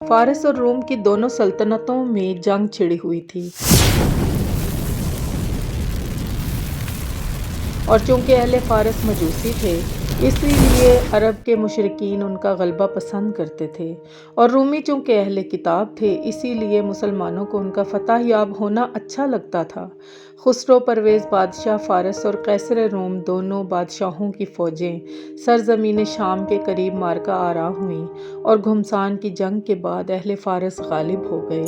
فارس اور روم کی دونوں سلطنتوں میں جنگ چھڑی ہوئی تھی، اور چونکہ اہل فارس مجوسی تھے، اسی لیے عرب کے مشرکین ان کا غلبہ پسند کرتے تھے، اور رومی چونکہ اہل کتاب تھے، اسی لیے مسلمانوں کو ان کا فتح یاب ہونا اچھا لگتا تھا۔ خسرو پرویز بادشاہ فارس اور قیصر روم دونوں بادشاہوں کی فوجیں سرزمین شام کے قریب معرکہ آرا ہوئیں، اور گھمسان کی جنگ کے بعد اہل فارس غالب ہو گئے۔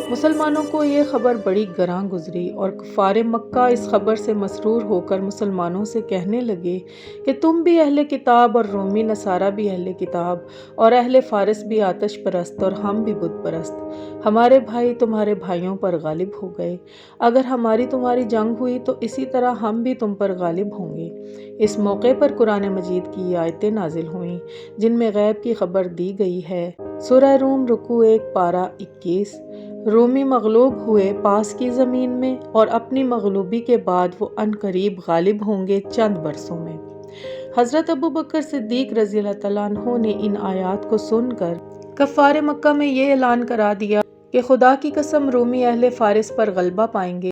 مسلمانوں کو یہ خبر بڑی گراں گزری، اور کفار مکہ اس خبر سے مسرور ہو کر مسلمانوں سے کہنے لگے کہ تم بھی اہل کتاب، اور رومی نصارہ بھی اہل کتاب، اور اہل فارس بھی آتش پرست، اور ہم بھی بت پرست۔ ہمارے بھائی تمہارے بھائیوں پر غالب ہو گئے، اگر ہماری تمہاری جنگ ہوئی تو اسی طرح ہم بھی تم پر غالب ہوں گے۔ اس موقع پر قرآن مجید کی یہ آیتیں نازل ہوئیں جن میں غیب کی خبر دی گئی ہے۔ سورہ روم رکوع 1 پارہ 21۔ رومی مغلوب ہوئے پاس کی زمین میں، اور اپنی مغلوبی کے بعد وہ عنقریب غالب ہوں گے چند برسوں میں۔ حضرت ابوبکر صدیق رضی اللہ تعالیٰ عنہ نے ان آیات کو سن کر کفار مکہ میں یہ اعلان کرا دیا کہ خدا کی قسم رومی اہل فارس پر غلبہ پائیں گے،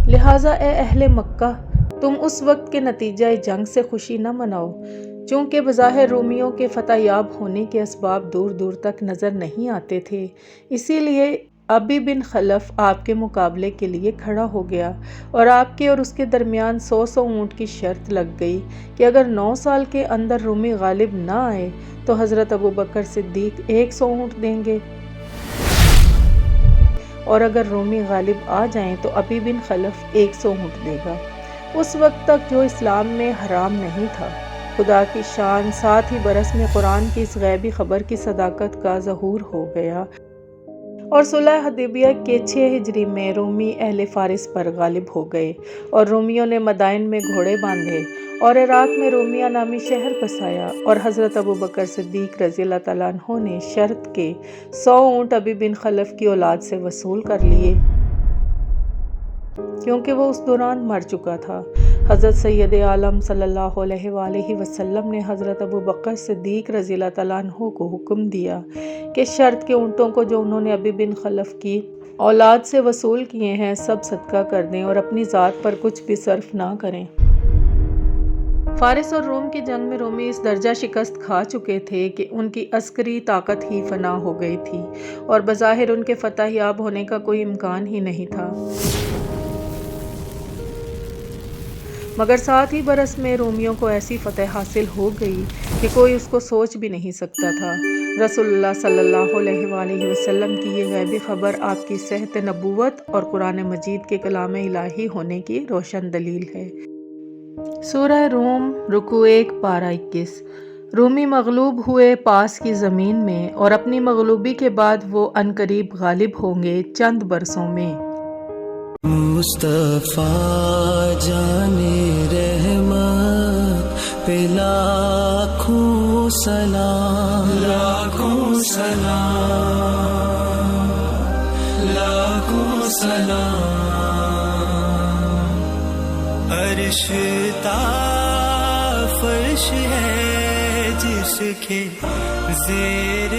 لہٰذا اے اہل مکہ تم اس وقت کے نتیجہ جنگ سے خوشی نہ مناؤ۔ چونکہ بظاہر رومیوں کے فتح یاب ہونے کے اسباب دور دور تک نظر نہیں آتے تھے، اسی لیے ابی بن خلف آپ کے مقابلے کے لیے کھڑا ہو گیا، اور آپ کے اور اس کے درمیان 100 اونٹ کی شرط لگ گئی کہ اگر 9 سال کے اندر رومی غالب نہ آئے تو حضرت ابوبکر صدیق 100 اونٹ دیں گے، اور اگر رومی غالب آ جائیں تو ابی بن خلف 100 اونٹ دے گا۔ اس وقت تک جو اسلام میں حرام نہیں تھا۔ خدا کی شان، ساتھ ہی برس میں قرآن کی اس غیبی خبر کی صداقت کا ظہور ہو گیا، اور صلح حدیبیہ کے 6 ہجری میں رومی اہل فارس پر غالب ہو گئے، اور رومیوں نے مدائن میں گھوڑے باندھے اور عراق میں رومیہ نامی شہر بسایا، اور حضرت ابوبکر صدیق رضی اللہ تعالیٰ عنہ نے شرط کے 100 اونٹ ابی بن خلف کی اولاد سے وصول کر لیے، کیونکہ وہ اس دوران مر چکا تھا۔ حضرت سید عالم صلی اللہ علیہ وآلہ وسلم نے حضرت ابوبکر صدیق رضی اللہ تعالیٰ عنہ کو حکم دیا کہ شرط کے اونٹوں کو جو انہوں نے ابی بن خلف کی اولاد سے وصول کیے ہیں سب صدقہ کر دیں، اور اپنی ذات پر کچھ بھی صرف نہ کریں۔ فارس اور روم کی جنگ میں رومی اس درجہ شکست کھا چکے تھے کہ ان کی عسکری طاقت ہی فنا ہو گئی تھی، اور بظاہر ان کے فتح یاب ہونے کا کوئی امکان ہی نہیں تھا۔ مگر ساتھ ہی برس میں رومیوں کو ایسی فتح حاصل ہو گئی کہ کوئی اس کو سوچ بھی نہیں سکتا تھا۔ رسول اللہ صلی اللہ علیہ وآلہ وسلم کی یہ غیبی خبر آپ کی صحت نبوت اور قرآن مجید کے کلام الہی ہونے کی روشن دلیل ہے۔ سورہ روم رکوع 1 پارہ 21۔ رومی مغلوب ہوئے پاس کی زمین میں، اور اپنی مغلوبی کے بعد وہ عنقریب غالب ہوں گے چند برسوں میں۔ مصطفیٰ جان رحمت پہ لاکھوں سلام، لاکھوں سلام، لاکھوں سلام۔ عرش تا فرش ہے جس کے زیر